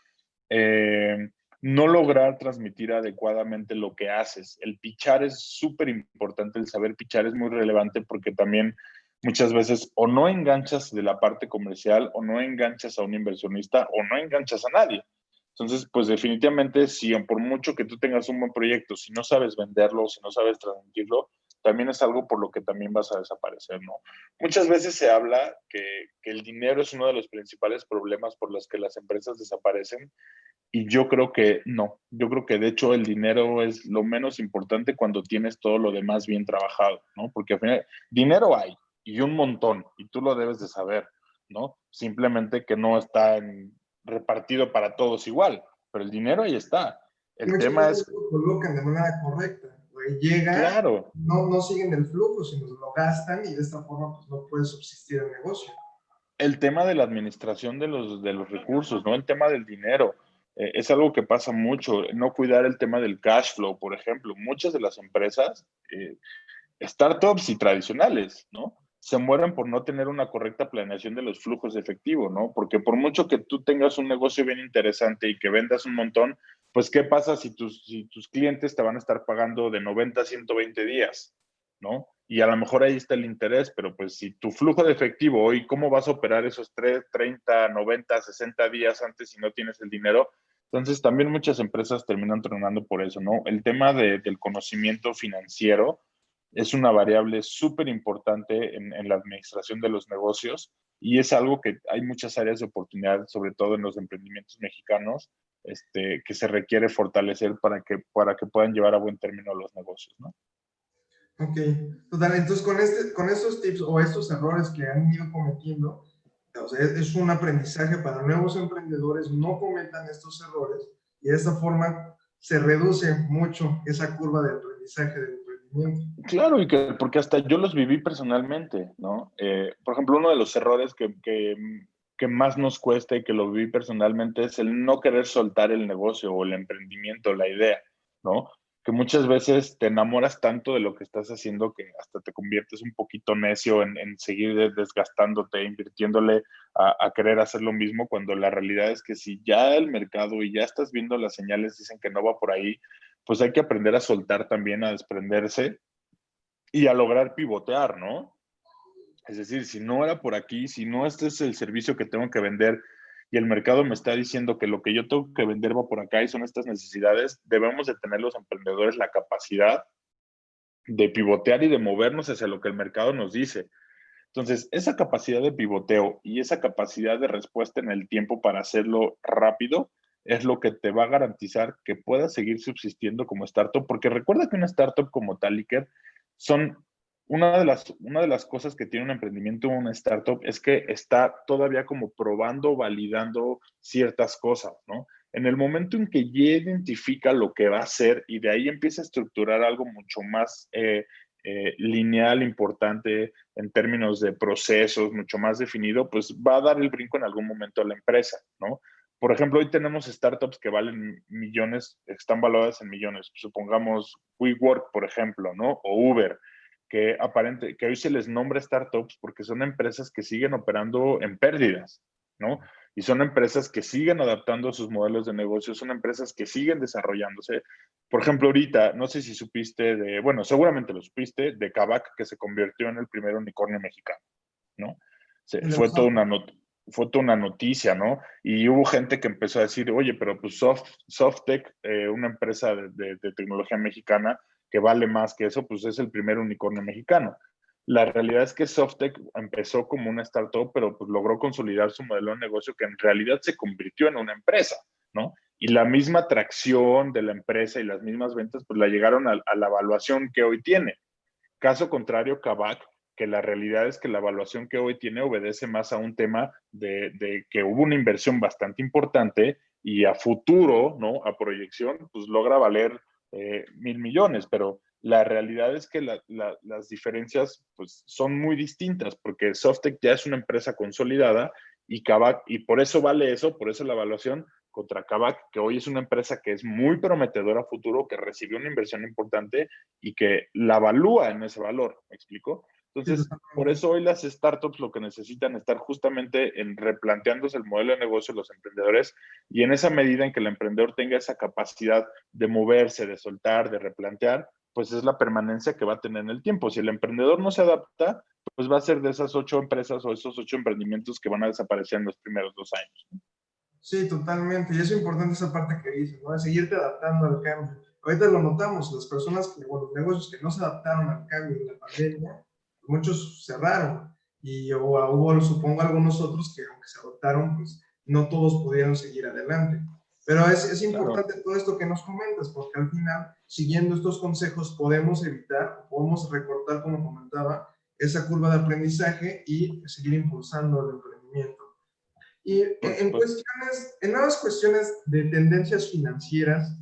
Eh, no lograr transmitir adecuadamente lo que haces. El pichar es súper importante, el saber pichar es muy relevante porque también muchas veces o no enganchas de la parte comercial o no enganchas a un inversionista o no enganchas a nadie. Entonces, pues definitivamente, si por mucho que tú tengas un buen proyecto, si no sabes venderlo, si no sabes transmitirlo, también es algo por lo que también vas a desaparecer, ¿no? Muchas veces se habla que el dinero es uno de los principales problemas por los que las empresas desaparecen y yo creo que no. Yo creo que de hecho el dinero es lo menos importante cuando tienes todo lo demás bien trabajado, ¿no? Porque al final, dinero hay y un montón y tú lo debes de saber, ¿no? Simplemente que no está repartido para todos igual, pero el dinero ahí está. El Muchas tema veces es, lo colocan de manera correcta, porque llega, claro, no siguen el flujo, sino lo gastan y de esta forma pues, no puede subsistir el negocio. el tema de la administración de los recursos, ¿no? El tema del dinero. Es algo que pasa mucho, no cuidar el tema del cash flow, por ejemplo. Muchas de las empresas, startups y tradicionales, ¿no? Se mueren por no tener una correcta planeación de los flujos de efectivo, ¿no? Porque por mucho que tú tengas un negocio bien interesante y que vendas un montón, pues ¿qué pasa si tus clientes te van a estar pagando de 90 a 120 días, ¿no? Y a lo mejor ahí está el interés, pero pues si tu flujo de efectivo hoy, ¿cómo vas a operar esos 3, 30, 90, 60 días antes si no tienes el dinero? Entonces también muchas empresas terminan tronando por eso, ¿no? El tema del conocimiento financiero es una variable súper importante en la administración de los negocios y es algo que hay muchas áreas de oportunidad, sobre todo en los emprendimientos mexicanos, que se requiere fortalecer para que puedan llevar a buen término los negocios, ¿no? Ok, total, entonces con estos tips o estos errores que han ido cometiendo, o sea, es un aprendizaje para nuevos emprendedores, no cometan estos errores y de esta forma se reduce mucho esa curva de aprendizaje del emprendimiento. Claro, porque hasta yo los viví personalmente, ¿no? Por ejemplo, uno de los errores que más nos cuesta y que lo viví personalmente es el no querer soltar el negocio o el emprendimiento, la idea, ¿no? Que muchas veces te enamoras tanto de lo que estás haciendo que hasta te conviertes un poquito necio en seguir desgastándote, invirtiéndole a querer hacer lo mismo, cuando la realidad es que si ya el mercado y ya estás viendo las señales dicen que no va por ahí, pues hay que aprender a soltar también, a desprenderse y a lograr pivotear, ¿no? Es decir, si no era por aquí, si no este es el servicio que tengo que vender y el mercado me está diciendo que lo que yo tengo que vender va por acá y son estas necesidades, debemos de tener los emprendedores la capacidad de pivotear y de movernos hacia lo que el mercado nos dice. Entonces, esa capacidad de pivoteo y esa capacidad de respuesta en el tiempo para hacerlo rápido es lo que te va a garantizar que puedas seguir subsistiendo como startup, porque recuerda que una startup como tal, Iker, son una de las cosas que tiene un emprendimiento, una startup, es que está todavía como probando, validando ciertas cosas, ¿no? En el momento en que ya identifica lo que va a hacer y de ahí empieza a estructurar algo mucho más lineal, importante, en términos de procesos, mucho más definido, pues va a dar el brinco en algún momento a la empresa, ¿no? Por ejemplo, hoy tenemos startups que valen millones, están valoradas en millones. Supongamos WeWork, por ejemplo, ¿no? O Uber, que hoy se les nombra startups porque son empresas que siguen operando en pérdidas, ¿no? Y son empresas que siguen adaptando sus modelos de negocio, son empresas que siguen desarrollándose. Por ejemplo, ahorita, no sé si supiste bueno, seguramente lo supiste, de Kavak, que se convirtió en el primer unicornio mexicano, ¿no? El de Fue los toda autos. una noticia, ¿no? Y hubo gente que empezó a decir, oye, pero pues Softec, una empresa de tecnología mexicana que vale más que eso, pues es el primer unicornio mexicano. La realidad es que Softec empezó como una startup, pero pues logró consolidar su modelo de negocio que en realidad se convirtió en una empresa, ¿no? y la misma atracción de la empresa y las mismas ventas, pues la llegaron a la evaluación que hoy tiene. Caso contrario, Kavak, que la realidad es que la evaluación que hoy tiene obedece más a un tema de que hubo una inversión bastante importante y a futuro, ¿no? A proyección, pues logra valer 1,000 millones, pero la realidad es que las diferencias pues, son muy distintas, porque Softec ya es una empresa consolidada y Kavak, y por eso vale eso, por eso la evaluación contra Kavak, que hoy es una empresa que es muy prometedora a futuro, que recibió una inversión importante y que la evalúa en ese valor, ¿me explico? Sí, Entonces, por totalmente. eso hoy las startups lo que necesitan estar justamente en replanteándose el modelo de negocio de los emprendedores y en esa medida en que el emprendedor tenga esa capacidad de moverse, de soltar, de replantear, pues es la permanencia que va a tener en el tiempo. Si el emprendedor no se adapta, pues va a ser de esas 8 empresas o esos 8 emprendimientos que van a desaparecer en los primeros 2 años. Sí, totalmente. Y es importante esa parte que dices, ¿no? De seguirte adaptando al cambio. Ahorita lo notamos, las personas, o los negocios que no se adaptaron al cambio de la pandemia, muchos cerraron. Y hubo, supongo, algunos otros que, aunque se adaptaron, pues no todos pudieron seguir adelante. Pero es Claro. importante todo esto que nos comentas, porque al final, siguiendo estos consejos, podemos evitar, podemos recortar, como comentaba, esa curva de aprendizaje y seguir impulsando el emprendimiento. Y Por supuesto. en nuevas cuestiones de tendencias financieras,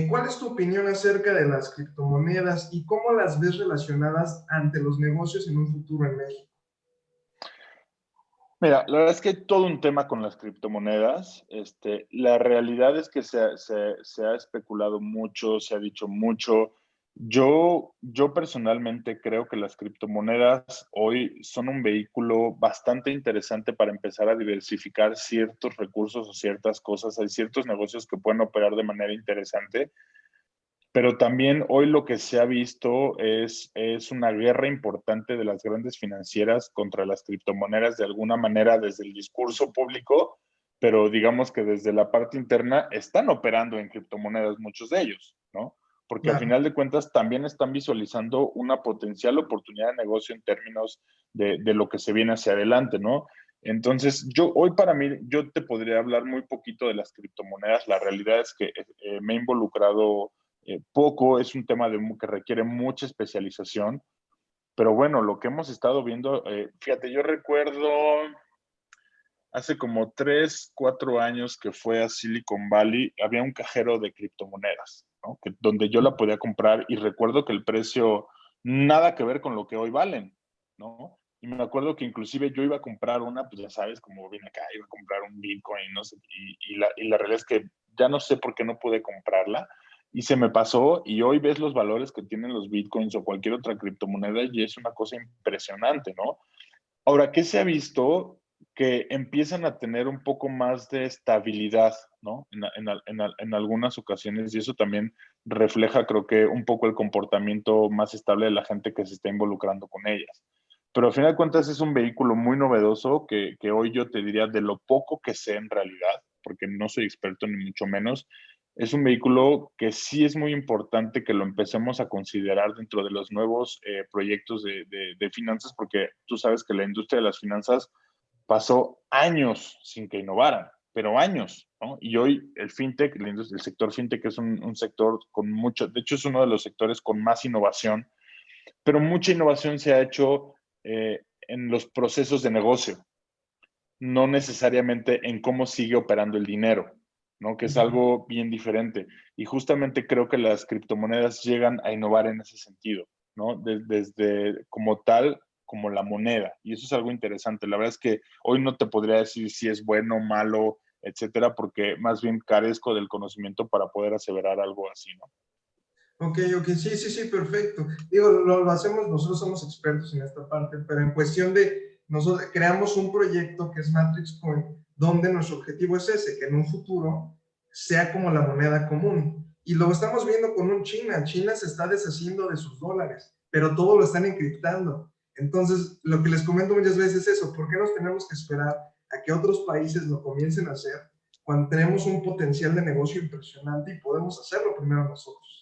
¿cuál es tu opinión acerca de las criptomonedas y cómo las ves relacionadas ante los negocios en un futuro en México? Mira, la verdad es que hay todo un tema con las criptomonedas. La realidad es que se ha especulado mucho, se ha dicho mucho. Yo personalmente creo que las criptomonedas hoy son un vehículo bastante interesante para empezar a diversificar ciertos recursos o ciertas cosas. Hay ciertos negocios que pueden operar de manera interesante, pero también hoy lo que se ha visto es una guerra importante de las grandes financieras contra las criptomonedas de alguna manera desde el discurso público, pero digamos que desde la parte interna están operando en criptomonedas muchos de ellos, ¿no? Porque a Claro. final de cuentas también están visualizando una potencial oportunidad de negocio en términos de lo que se viene hacia adelante, ¿no? Entonces, hoy para mí, yo te podría hablar muy poquito de las criptomonedas. La realidad es que me he involucrado poco, es un tema que requiere mucha especialización, pero bueno, lo que hemos estado viendo, fíjate, yo recuerdo hace como 3, 4 años que fue a Silicon Valley, había un cajero de criptomonedas, ¿no? Donde yo la podía comprar y recuerdo que el precio nada que ver con lo que hoy valen, ¿no? Y me acuerdo que inclusive yo iba a comprar una, pues ya sabes, como vine acá, iba a comprar un Bitcoin, no sé, y la realidad es que ya no sé por qué no pude comprarla y se me pasó y hoy ves los valores que tienen los Bitcoins o cualquier otra criptomoneda y es una cosa impresionante, ¿no? Ahora, ¿qué se ha visto? Que empiezan a tener un poco más de estabilidad, ¿no? En algunas ocasiones, y eso también refleja, creo que, un poco el comportamiento más estable de la gente que se está involucrando con ellas. Pero al final de cuentas es un vehículo muy novedoso que hoy yo te diría de lo poco que sé en realidad, porque no soy experto ni mucho menos, es un vehículo que sí es muy importante que lo empecemos a considerar dentro de los nuevos proyectos de finanzas, porque tú sabes que la industria de las finanzas pasó años sin que innovaran, pero años, ¿no? Y hoy el fintech, el sector fintech es un sector con mucho, de hecho es uno de los sectores con más innovación, pero mucha innovación se ha hecho en los procesos de negocio, no necesariamente en cómo sigue operando el dinero, ¿no? Que es algo bien diferente. Y justamente creo que las criptomonedas llegan a innovar en ese sentido, ¿no? Desde como tal, como la moneda. Y eso es algo interesante. La verdad es que hoy no te podría decir si es bueno, malo, etcétera, porque más bien carezco del conocimiento para poder aseverar algo así, ¿no? Ok, ok, sí, sí, sí, perfecto. Digo, lo hacemos, nosotros somos expertos en esta parte, pero en cuestión de, nosotros creamos un proyecto que es Matrix Point, donde nuestro objetivo es ese, que en un futuro sea como la moneda común. Y lo estamos viendo con un China. China se está deshaciendo de sus dólares, pero todo lo están encriptando. Entonces, lo que les comento muchas veces es eso, ¿por qué nos tenemos que esperar a que otros países lo comiencen a hacer cuando tenemos un potencial de negocio impresionante y podemos hacerlo primero nosotros?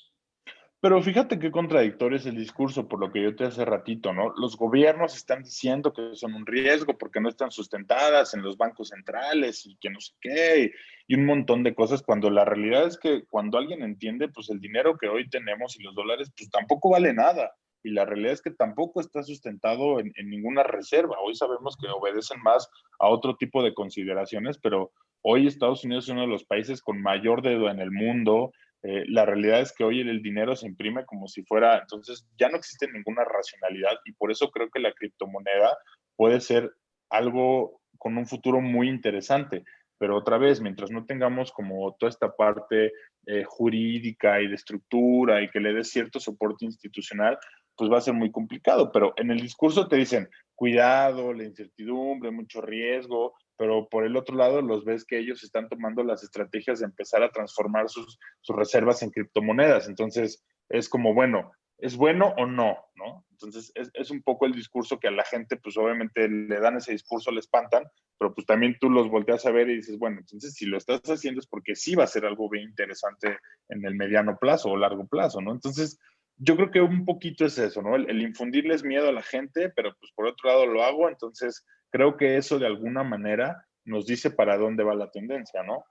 Pero fíjate qué contradictorio es el discurso, por lo que yo te hace ratito, ¿no? Los gobiernos están diciendo que son un riesgo porque no están sustentadas en los bancos centrales y que no sé qué, y un montón de cosas, cuando la realidad es que cuando alguien entiende, pues el dinero que hoy tenemos y los dólares, pues tampoco vale nada. Y la realidad es que tampoco está sustentado en ninguna reserva. Hoy sabemos que obedecen más a otro tipo de consideraciones, pero hoy Estados Unidos es uno de los países con mayor deuda en el mundo. La realidad es que hoy el dinero se imprime como si fuera, entonces ya no existe ninguna racionalidad y por eso creo que la criptomoneda puede ser algo con un futuro muy interesante. Pero otra vez, mientras no tengamos como toda esta parte jurídica y de estructura y que le dé cierto soporte institucional, pues va a ser muy complicado. Pero en el discurso te dicen, cuidado, la incertidumbre, mucho riesgo, pero por el otro lado los ves que ellos están tomando las estrategias de empezar a transformar sus reservas en criptomonedas. Entonces, es como, bueno, ¿es bueno o no? ¿No? Entonces, es un poco el discurso que a la gente, pues obviamente le dan ese discurso, le espantan, pero pues también tú los volteas a ver y dices, bueno, entonces si lo estás haciendo es porque sí va a ser algo bien interesante en el mediano plazo o largo plazo, ¿no? Entonces, yo creo que un poquito es eso, ¿no? El infundirles miedo a la gente, pero pues por otro lado lo hago, entonces creo que eso de alguna manera nos dice para dónde va la tendencia, ¿no?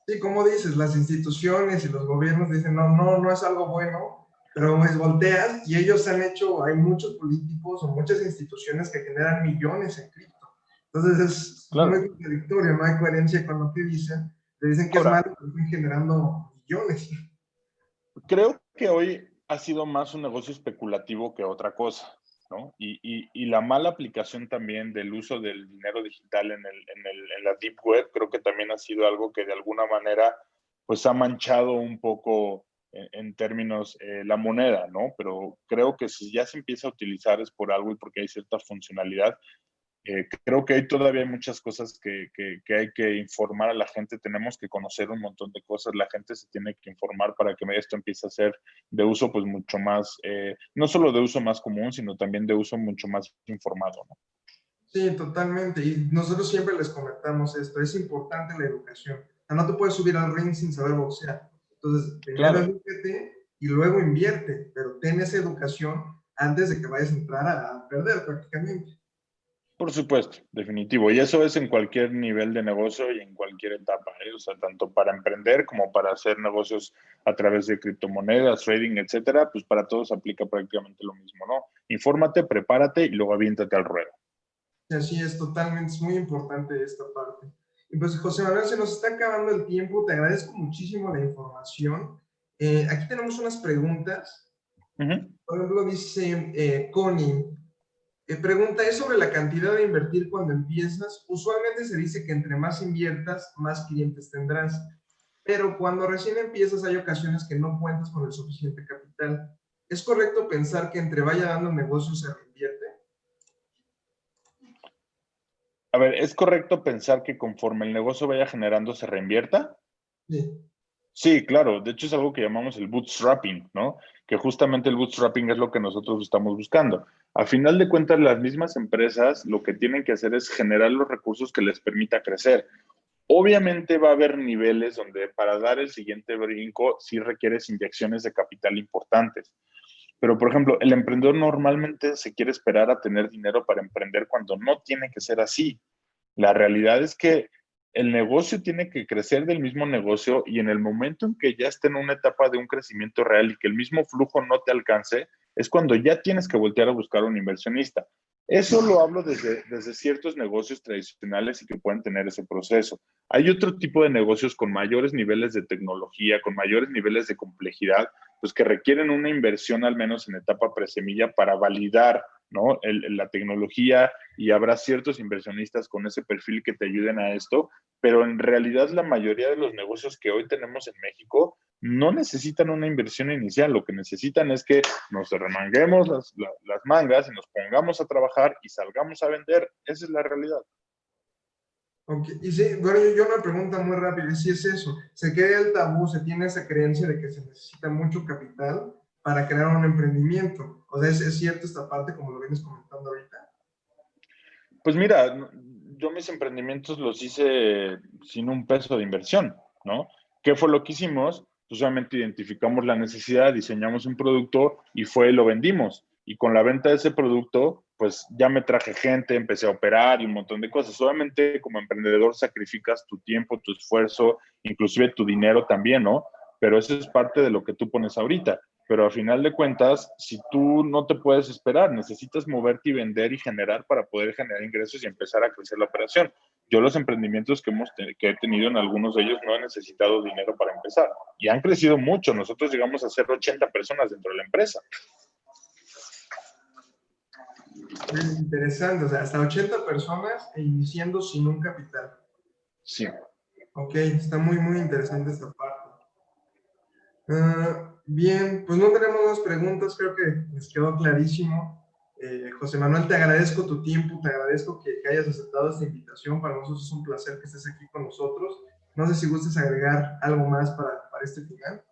Sí, como dices, las instituciones y los gobiernos dicen, no, no, no es algo bueno, pero pues volteas y ellos han hecho, hay muchos políticos o muchas instituciones que generan millones en cripto. Entonces es Claro. muy contradictorio, no hay coherencia con lo que dicen. Le dicen que es Ahora, malo, pero están generando millones. creo que hoy ha sido más un negocio especulativo que otra cosa, ¿no? Y la mala aplicación también del uso del dinero digital en la Deep Web, creo que también ha sido algo que de alguna manera pues ha manchado un poco en términos la moneda, ¿no? Pero creo que si ya se empieza a utilizar es por algo y porque hay cierta funcionalidad. Creo que hay todavía muchas cosas que hay que informar a la gente, tenemos que conocer un montón de cosas, la gente se tiene que informar para que esto empiece a ser de uso pues mucho más, no solo de uso más común, sino también de uso mucho más informado, ¿no? Sí, totalmente. Y nosotros siempre les comentamos esto, es importante la educación. O sea, no te puedes subir al ring sin saber boxear. Entonces, primero Claro, edúcate y luego invierte, pero ten esa educación antes de que vayas a entrar a perder prácticamente. por supuesto, definitivo. Y eso es en cualquier nivel de negocio y en cualquier etapa, ¿eh? O sea, tanto para emprender como para hacer negocios a través de criptomonedas, trading, etcétera, pues para todos aplica prácticamente lo mismo, ¿no? Infórmate, prepárate y luego aviéntate al ruedo. Y así es, totalmente, es muy importante esta parte. Y pues, José Manuel, se nos está acabando el tiempo, te agradezco muchísimo la información. Aquí tenemos unas preguntas. Uh -huh. Por ejemplo, dice Connie, pregunta, ¿es sobre la cantidad de invertir cuando empiezas? Usualmente se dice que entre más inviertas, más clientes tendrás, pero cuando recién empiezas hay ocasiones que no cuentas con el suficiente capital. ¿Es correcto pensar que entre vaya dando negocio se reinvierte? A ver, ¿es correcto pensar que conforme el negocio vaya generando se reinvierta? Sí. Sí, claro. De hecho, es algo que llamamos el bootstrapping, ¿no? Que justamente el bootstrapping es lo que nosotros estamos buscando. A final de cuentas, las mismas empresas lo que tienen que hacer es generar los recursos que les permita crecer. Obviamente va a haber niveles donde para dar el siguiente brinco sí requieres inyecciones de capital importantes. Pero, por ejemplo, el emprendedor normalmente se quiere esperar a tener dinero para emprender cuando no tiene que ser así. La realidad es que el negocio tiene que crecer del mismo negocio y en el momento en que ya esté en una etapa de un crecimiento real y que el mismo flujo no te alcance, es cuando ya tienes que voltear a buscar un inversionista. Eso lo hablo desde ciertos negocios tradicionales y que pueden tener ese proceso. Hay otro tipo de negocios con mayores niveles de tecnología, con mayores niveles de complejidad, pues que requieren una inversión al menos en etapa presemilla para validar, ¿no? La tecnología, y habrá ciertos inversionistas con ese perfil que te ayuden a esto, pero en realidad la mayoría de los negocios que hoy tenemos en México no necesitan una inversión inicial, lo que necesitan es que nos remanguemos las mangas y nos pongamos a trabajar y salgamos a vender. Esa es la realidad. Okay. Y sí, bueno, yo una pregunta muy rápida, si es eso, se crea el tabú, se tiene esa creencia de que se necesita mucho capital para crear un emprendimiento. O sea, es cierto esta parte como lo vienes comentando ahorita? Pues mira, yo mis emprendimientos los hice sin un peso de inversión, ¿no? ¿Qué fue lo que hicimos? pues solamente identificamos la necesidad, diseñamos un producto y fue y lo vendimos. Y con la venta de ese producto, pues ya me traje gente, empecé a operar y un montón de cosas. Obviamente como emprendedor sacrificas tu tiempo, tu esfuerzo, inclusive tu dinero también, ¿no? Pero eso es parte de lo que tú pones ahorita. Pero al final de cuentas, si tú no te puedes esperar, necesitas moverte y vender y generar para poder generar ingresos y empezar a crecer la operación. Yo los emprendimientos que he tenido en algunos de ellos no he necesitado dinero para empezar y han crecido mucho. Nosotros llegamos a ser 80 personas dentro de la empresa. Interesante, o sea, hasta 80 personas e iniciando sin un capital. Sí. Ok, está muy, muy interesante esta parte. Bien, pues no tenemos más preguntas, creo que les quedó clarísimo. José Manuel, te agradezco tu tiempo, te agradezco que hayas aceptado esta invitación. Para nosotros es un placer que estés aquí con nosotros. No sé si gustes agregar algo más para este final.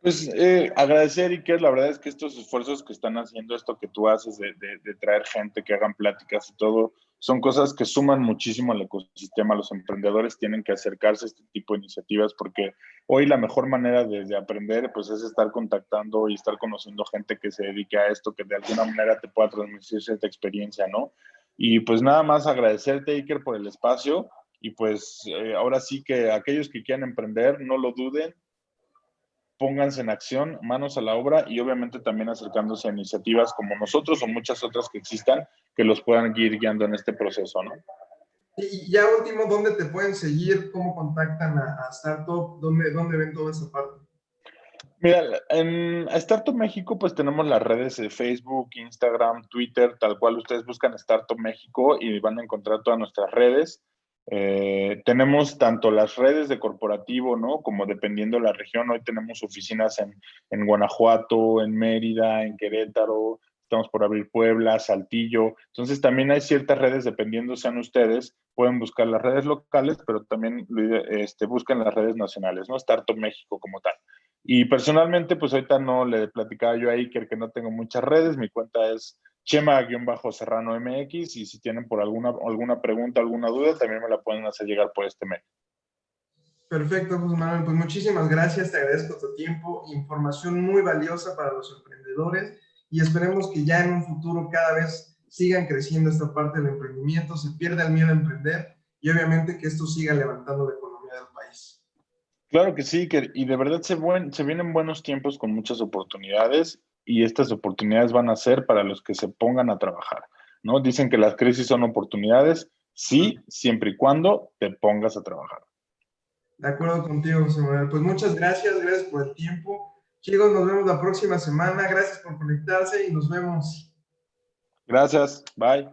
Pues agradecer, Iker, la verdad es que estos esfuerzos que están haciendo, esto que tú haces de traer gente que hagan pláticas y todo, son cosas que suman muchísimo al ecosistema. Los emprendedores tienen que acercarse a este tipo de iniciativas porque hoy la mejor manera de aprender pues es estar contactando y estar conociendo gente que se dedique a esto, que de alguna manera te pueda transmitir esta experiencia, ¿no? Y pues nada más agradecerte, Iker, por el espacio y pues ahora sí que aquellos que quieran emprender, no lo duden, pónganse en acción, manos a la obra y obviamente también acercándose a iniciativas como nosotros o muchas otras que existan que los puedan ir guiando en este proceso, ¿no? Y ya último, ¿dónde te pueden seguir? ¿Cómo contactan a Startup? ¿Dónde ven toda esa parte? Mira, en Startup México pues tenemos las redes de Facebook, Instagram, Twitter, tal cual ustedes buscan Startup México y van a encontrar todas nuestras redes. Tenemos tanto las redes de corporativo, ¿no? Como dependiendo de la región. Hoy tenemos oficinas en Guanajuato, en Mérida, en Querétaro, estamos por abrir Puebla, Saltillo. Entonces también hay ciertas redes, dependiendo sean ustedes, pueden buscar las redes locales, pero también buscan las redes nacionales, ¿no? Startup México como tal. Y personalmente, pues ahorita no le platicaba yo a Iker que no tengo muchas redes, mi cuenta es Chema-Serrano MX y si tienen por alguna pregunta, alguna duda, también me la pueden hacer llegar por este mail. Perfecto, José Manuel. Pues muchísimas gracias, te agradezco tu tiempo, información muy valiosa para los emprendedores y esperemos que ya en un futuro cada vez sigan creciendo esta parte del emprendimiento, se pierda el miedo a emprender y obviamente que esto siga levantando la economía del país. Claro que sí, Iker, y de verdad se vienen buenos tiempos con muchas oportunidades y estas oportunidades van a ser para los que se pongan a trabajar, ¿no? Dicen que las crisis son oportunidades, sí, siempre y cuando te pongas a trabajar. De acuerdo contigo, José Manuel. Pues muchas gracias, gracias por el tiempo. Chicos, nos vemos la próxima semana. Gracias por conectarse y nos vemos. Gracias, bye.